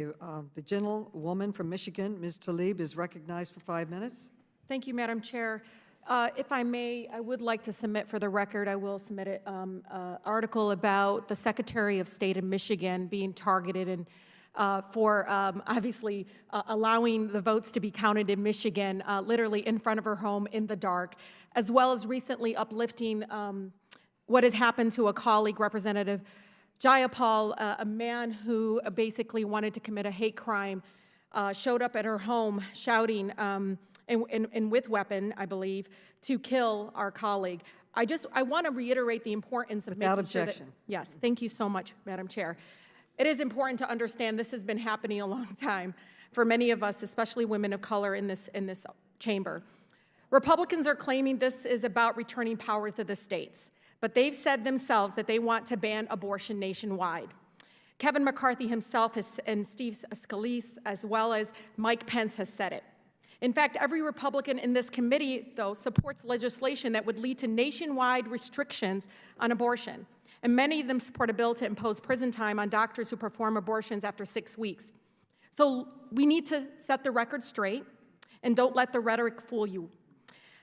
The gentlewoman from Michigan, Ms. Tlaib, is recognized for 5 minutes. Thank you, Madam Chair. If I may, I would like to submit for the record, I will submit an article about the Secretary of State of Michigan being targeted and for obviously allowing the votes to be counted in Michigan, literally in front of her home in the dark, as well as recently uplifting what has happened to a colleague, Representative Jayapal, a man who basically wanted to commit a hate crime, showed up at her home shouting and with weapon, I believe, to kill our colleague. I want to reiterate the importance of Without making objection. sure that, yes, thank you so much, Madam Chair. It is important to understand this has been happening a long time for many of us, especially women of color in this chamber. Republicans are claiming this is about returning power to the states, but they've said themselves that they want to ban abortion nationwide. Kevin McCarthy himself and Steve Scalise, as well as Mike Pence, has said it. In fact, every Republican in this committee, though, supports legislation that would lead to nationwide restrictions on abortion. And many of them support a bill to impose prison time on doctors who perform abortions after 6 weeks. So we need to set the record straight and don't let the rhetoric fool you.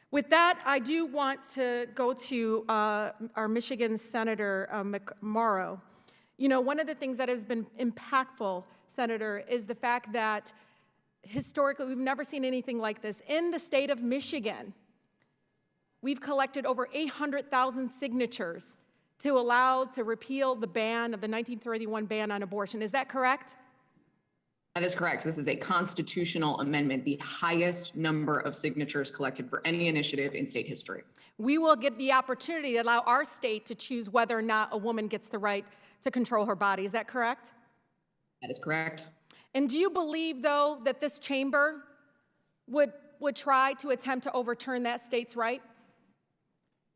With that, I do want to go to our Michigan Senator McMorrow. You know, one of the things that has been impactful, Senator, is the fact that historically we've never seen anything like this. In the state of Michigan, we've collected over 800,000 signatures to repeal the ban of the 1931 ban on abortion. Is that correct? That is correct. This is a constitutional amendment, the highest number of signatures collected for any initiative in state history. We will get the opportunity to allow our state to choose whether or not a woman gets the right to control her body. Is that correct? That is correct. And do you believe, though, that this chamber would try to attempt to overturn that state's right?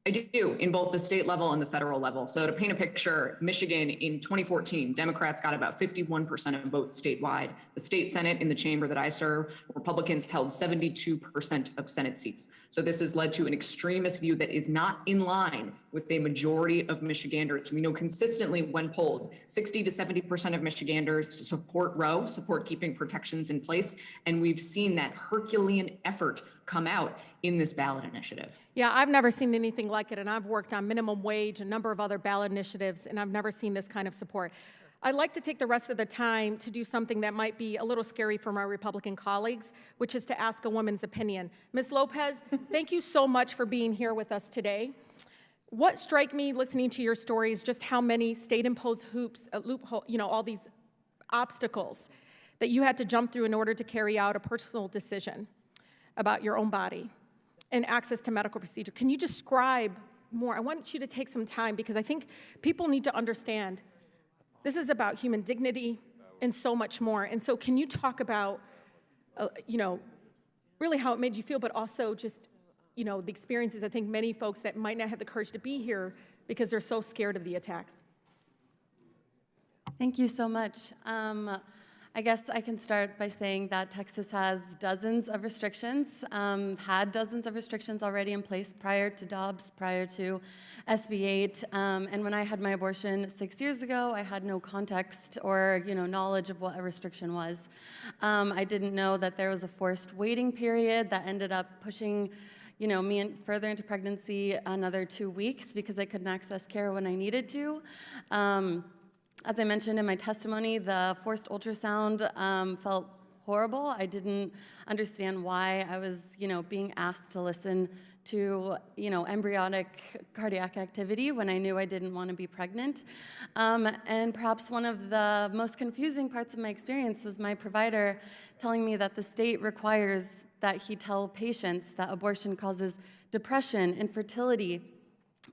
I do, in both the state level and the federal level. So to paint a picture, Michigan in 2014, Democrats got about 51% of votes statewide. The state Senate in the chamber that I serve, Republicans held 72% of Senate seats. So this has led to an extremist view that is not in line with the majority of Michiganders. We know consistently when polled, 60 to 70% of Michiganders support Roe, support keeping protections in place. And we've seen that Herculean effort come out in this ballot initiative. Yeah, I've never seen anything like it, and I've worked on minimum wage, a number of other ballot initiatives, and I've never seen this kind of support. I'd like to take the rest of the time to do something that might be a little scary for my Republican colleagues, which is to ask a woman's opinion. Ms. Lopez, thank you so much for being here with us today. What struck me listening to your story is just how many state-imposed loophole, all these obstacles that you had to jump through in order to carry out a personal decision about your own body and access to medical procedure. Can you describe more? I want you to take some time because I think people need to understand this is about human dignity and so much more. And so can you talk about, really how it made you feel, but also just, the experiences I think many folks that might not have the courage to be here because they're so scared of the attacks. Thank you so much. I guess I can start by saying that Texas has dozens of restrictions, had dozens of restrictions already in place prior to Dobbs, prior to SB 8. And when I had my abortion 6 years ago, I had no context or knowledge of what a restriction was. I didn't know that there was a forced waiting period that ended up pushing me further into pregnancy another 2 weeks because I couldn't access care when I needed to. As I mentioned in my testimony, the forced ultrasound felt horrible. I didn't understand why I was, being asked to listen to, embryonic cardiac activity when I knew I didn't want to be pregnant. And perhaps one of the most confusing parts of my experience was my provider telling me that the state requires that he tell patients that abortion causes depression, infertility,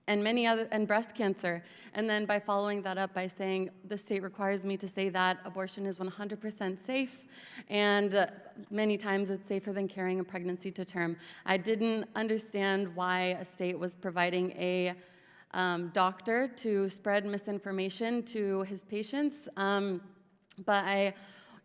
and breast cancer, and then by following that up by saying the state requires me to say that abortion is 100% safe, and many times it's safer than carrying a pregnancy to term. I didn't understand why a state was providing a doctor to spread misinformation to his patients, but I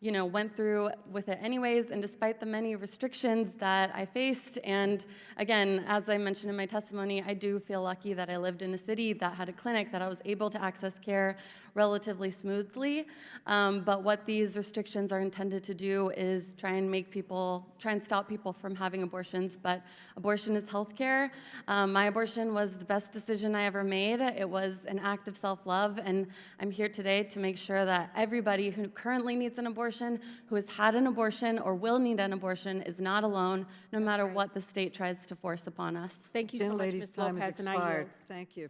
went through with it anyways, and despite the many restrictions that I faced, and again, as I mentioned in my testimony, I do feel lucky that I lived in a city that had a clinic that I was able to access care relatively smoothly. But what these restrictions are intended to do is try and stop people from having abortions. But abortion is healthcare. My abortion was the best decision I ever made. It was an act of self-love, and I'm here today to make sure that everybody who currently needs an abortion, who has had an abortion or will need an abortion, is not alone, no matter what the state tries to force upon us. Thank you so much, Gentlelady's Ms. time has Lopez, and I expired. yield. Thank you.